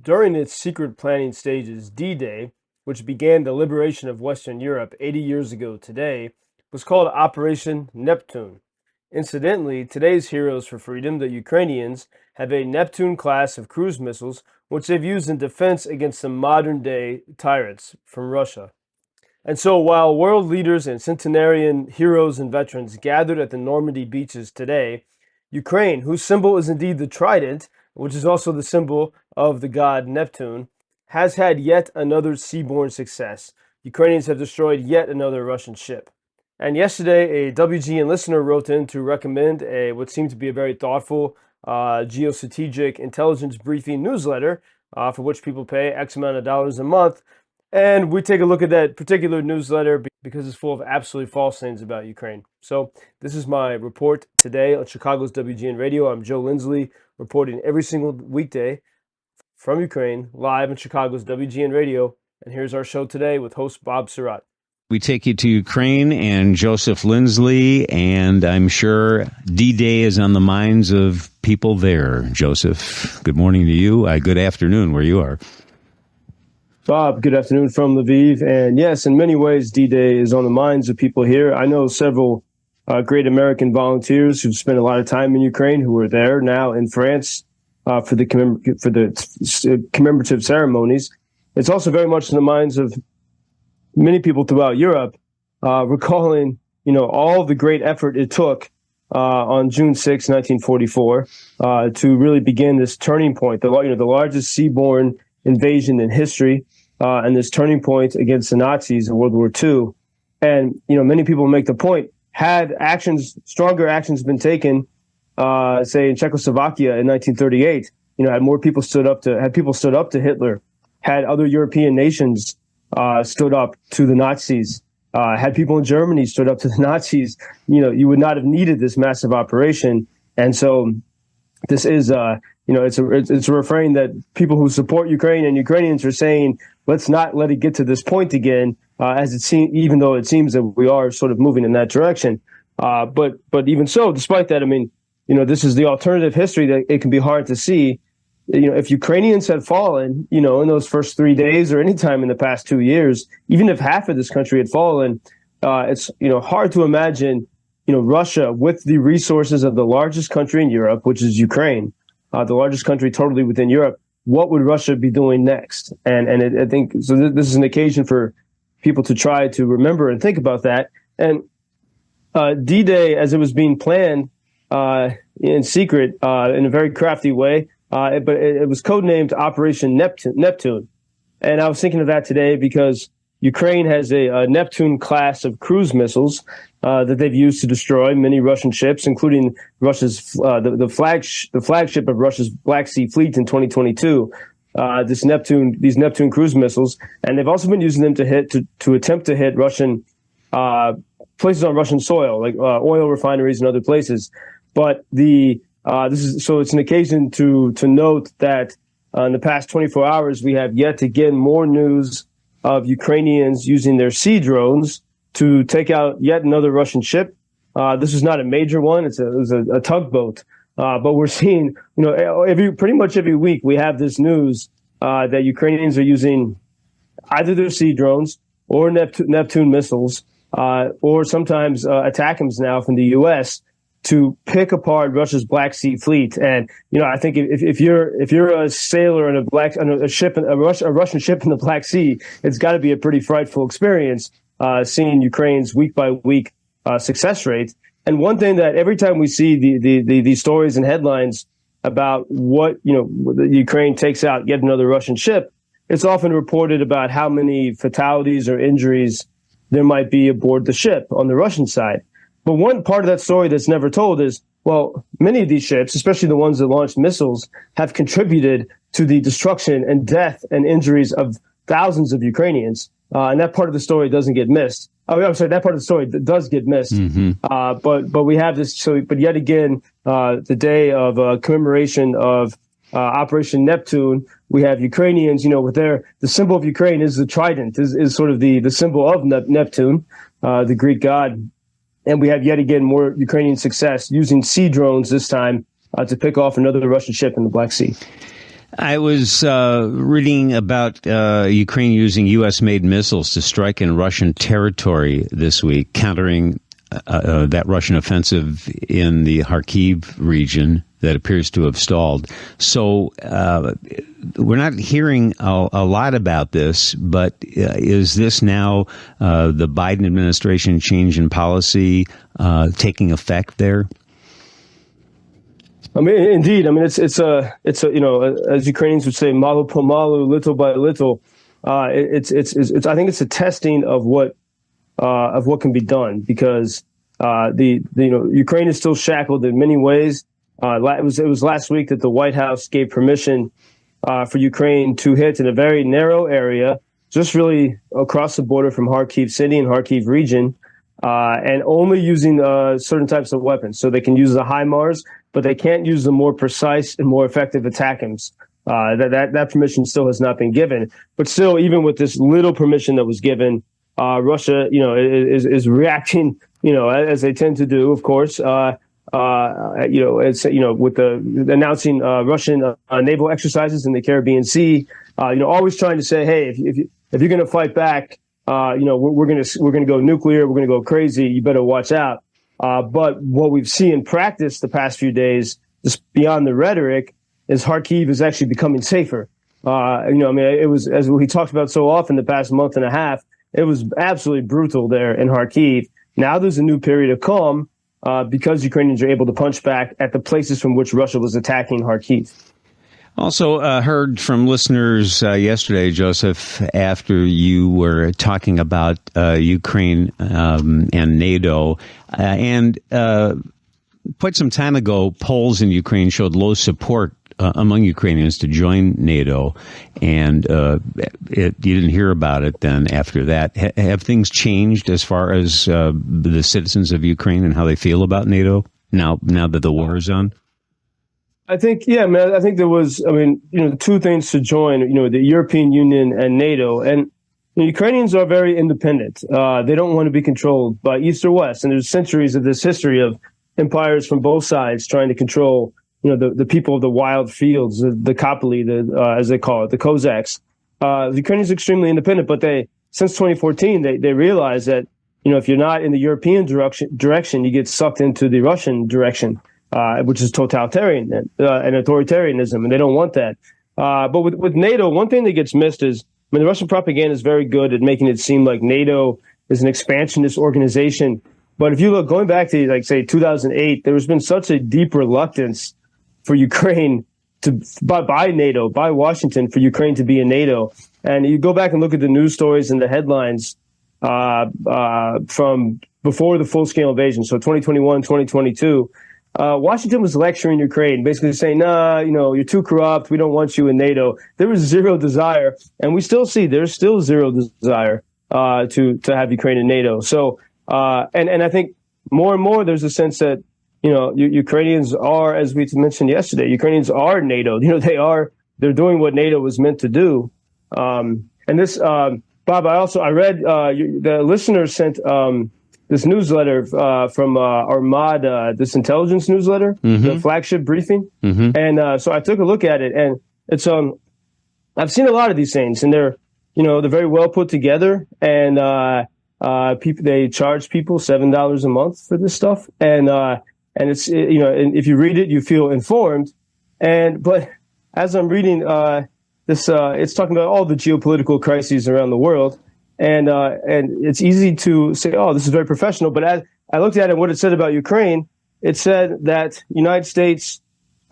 During its secret planning stages, D-Day, which began the liberation of Western Europe 80 years ago today, was called Operation Neptune. Incidentally, today's heroes for freedom, the Ukrainians, have a Neptune class of cruise missiles, which they've used in defense against the modern-day tyrants from Russia. And so while world leaders and centenarian heroes and veterans gathered at the Normandy beaches today, Ukraine, whose symbol is indeed the Trident, which is also the symbol of the god Neptune, has had yet another seaborne success. Ukrainians have destroyed yet another Russian ship. And yesterday, a WGN listener wrote in to recommend what seemed to be a very thoughtful geostrategic intelligence briefing newsletter for which people pay X amount of dollars a month. And we take a look at that particular newsletter because it's full of absolutely false things about Ukraine. So this is my report today on Chicago's WGN Radio. I'm Joe Lindsley, reporting every single weekday from Ukraine, live on Chicago's WGN Radio. And here's our show today with host Bob Sirott. We take you to Ukraine and Joseph Lindsley, and I'm sure D-Day is on the minds of people there. Joseph, good morning to you. Good afternoon where you are. Bob, good afternoon from LVIV. And yes, in many ways, D-Day is on the minds of people here. I know several great American volunteers who've spent a lot of time in Ukraine who are there now in France for the commemorative ceremonies. It's also very much in the minds of many people throughout Europe, recalling, all the great effort it took on June 6, 1944, to really begin this turning point, the largest seaborne invasion in history, and this turning point against the Nazis in World War II. And, many people make the point, had stronger actions been taken, say in Czechoslovakia in 1938, had people stood up to Hitler, had other European nations stood up to the Nazis, had people in Germany stood up to the Nazis, you would not have needed this massive operation. And so this is, it's a refrain that people who support Ukraine and Ukrainians are saying, let's not let it get to this point again, even though it seems that we are sort of moving in that direction. But even so, despite that, this is the alternative history that it can be hard to see. If Ukrainians had fallen, in those first 3 days or any time in the past 2 years, even if half of this country had fallen, it's, hard to imagine, Russia with the resources of the largest country in Europe, which is Ukraine, the largest country totally within Europe. What would Russia be doing next? I think so. This is an occasion for people to try to remember and think about that. And D-Day, as it was being planned in secret, in a very crafty way, but it was codenamed Operation Neptune. And I was thinking of that today because Ukraine has a Neptune class of cruise missiles that they've used to destroy many Russian ships, including Russia's the flagship of Russia's Black Sea Fleet in 2022. These Neptune cruise missiles, and they've also been using them to attempt to hit Russian places on Russian soil, like oil refineries and other places. But it's an occasion to note that in the past 24 hours, we have yet to get more news of Ukrainians using their sea drones to take out yet another Russian ship. This is not a major one; it was a tugboat. But we're seeing, pretty much every week we have this news that Ukrainians are using either their sea drones or Neptune missiles, or sometimes ATACMS now from the U.S. to pick apart Russia's Black Sea Fleet. And I think if you're a sailor in a Russian ship in the Black Sea, it's got to be a pretty frightful experience seeing Ukraine's week by week success rate. And one thing that every time we see these stories and headlines about what Ukraine takes out yet another Russian ship, it's often reported about how many fatalities or injuries there might be aboard the ship on the Russian side. But one part of that story that's never told is, well, many of these ships, especially the ones that launched missiles, have contributed to the destruction and death and injuries of thousands of Ukrainians. And that part of the story doesn't get missed. I'm sorry, that part of the story does get missed. Mm-hmm. But we have this. But yet again, the day of commemoration of Operation Neptune, we have Ukrainians, with the symbol of Ukraine is the Trident, is sort of the symbol of Neptune, the Greek god. And we have yet again more Ukrainian success using sea drones this time to pick off another Russian ship in the Black Sea. I was reading about Ukraine using U.S.-made missiles to strike in Russian territory this week, countering that Russian offensive in the Kharkiv region that appears to have stalled. So we're not hearing a lot about this, but is this now the Biden administration change in policy taking effect there? I mean, indeed. I mean, it's a as Ukrainians would say, malu po malu, little by little. I think it's a testing of what can be done, because Ukraine is still shackled in many ways. It was last week that the White House gave permission for Ukraine to hit in a very narrow area, just really across the border from Kharkiv city and Kharkiv region, and only using certain types of weapons. So they can use the HIMARS, but they can't use the more precise and more effective ATACMS. That permission still has not been given. But still, even with this little permission that was given, Russia, is reacting, as they tend to do, of course. With the announcing Russian naval exercises in the Caribbean Sea, always trying to say, hey, if you're going to fight back, we're going to go nuclear, we're going to go crazy. You better watch out. But what we've seen in practice the past few days, just beyond the rhetoric, is Kharkiv is actually becoming safer. It was, as we talked about so often the past month and a half, it was absolutely brutal there in Kharkiv. Now there's a new period of calm because Ukrainians are able to punch back at the places from which Russia was attacking Kharkiv. Also heard from listeners yesterday, Joseph, after you were talking about Ukraine and NATO. And quite some time ago, polls in Ukraine showed low support among Ukrainians to join NATO. And you didn't hear about it then after that. Have things changed as far as the citizens of Ukraine and how they feel about NATO now that the war is on? I think there was, two things to join, the European Union and NATO. And Ukrainians are very independent. They don't want to be controlled by East or West. And there's centuries of this history of empires from both sides trying to control, the people of the wild fields, the Kopali, as they call it, the Cossacks. The Ukrainians are extremely independent, but since 2014, they realized that, if you're not in the European direction, you get sucked into the Russian direction. Which is totalitarian and authoritarianism, and they don't want that. But with NATO, one thing that gets missed is, the Russian propaganda is very good at making it seem like NATO is an expansionist organization. But if you look, going back to, say, 2008, there has been such a deep reluctance for Ukraine by NATO, by Washington, for Ukraine to be in NATO. And you go back and look at the news stories and the headlines from before the full-scale invasion, so 2021, 2022, Washington was lecturing Ukraine, basically saying, you're too corrupt. We don't want you in NATO. There was zero desire. And we still see there's still zero desire to have Ukraine in NATO. So and I think more and more there's a sense that, Ukrainians are, as we mentioned yesterday, Ukrainians are NATO. They're doing what NATO was meant to do. And this, Bob, I read the listener sent this newsletter from Armada, this intelligence newsletter, the flagship briefing. And so I took a look at it, and it's I've seen a lot of these things, and they're very well put together, and they charge people $7 a month for this stuff, and it's and if you read it, you feel informed, but as I'm reading this, it's talking about all the geopolitical crises around the world. And it's easy to say, oh, this is very professional. But as I looked at it, what it said about Ukraine, it said that the United States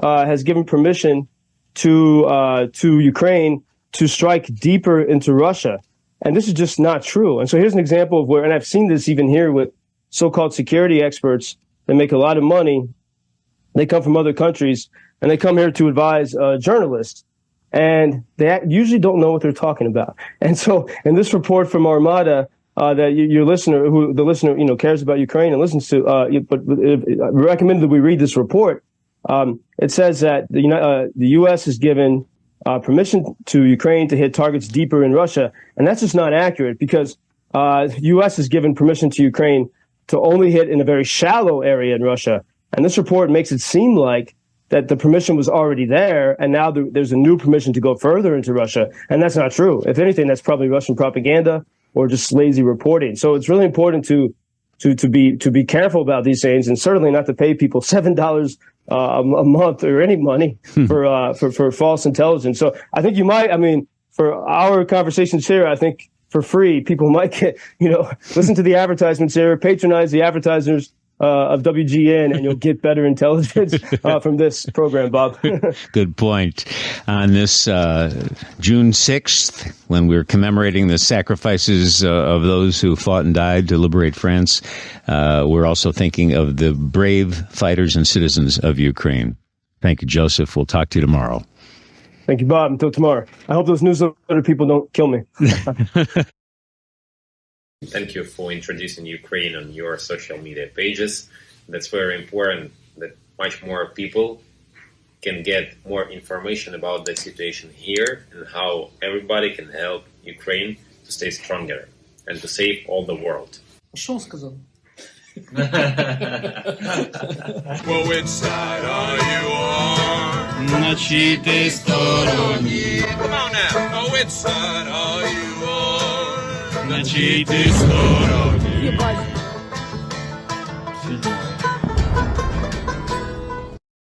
has given permission to Ukraine to strike deeper into Russia. And this is just not true. And so here's an example of where, and I've seen this even here with so-called security experts that make a lot of money. They come from other countries, and they come here to advise journalists. And they usually don't know what they're talking about. And so in this report from Armada, that your listener, the listener, cares about Ukraine and listens to, but recommended that we read this report. It says that the U.S. has given permission to Ukraine to hit targets deeper in Russia. And that's just not accurate, because the U.S. has given permission to Ukraine to only hit in a very shallow area in Russia. And this report makes it seem like that the permission was already there, and now there's a new permission to go further into Russia, and that's not true. If anything, that's probably Russian propaganda or just lazy reporting. So it's really important to be careful about these things, and certainly not to pay people $7 a month or any money for false intelligence. So I think you might, I mean, for our conversations here, I think for free, people might get, listen to the advertisements here, patronize the advertisers of WGN, and you'll get better intelligence from this program, Bob. Good point. On this June 6th, when we're commemorating the sacrifices of those who fought and died to liberate France, we're also thinking of the brave fighters and citizens of Ukraine. Thank you, Joseph. We'll talk to you tomorrow. Thank you, Bob. Until tomorrow. I hope those newsletter people don't kill me. Thank you for introducing Ukraine on your social media pages. That's very important that much more people can get more information about the situation here and how everybody can help Ukraine to stay stronger and to save all the world. Что он сказал? Well, which side are you on? На чьей ты стороне? Come on now. Oh, which side are you on? На чьей ты стороне? Ебать.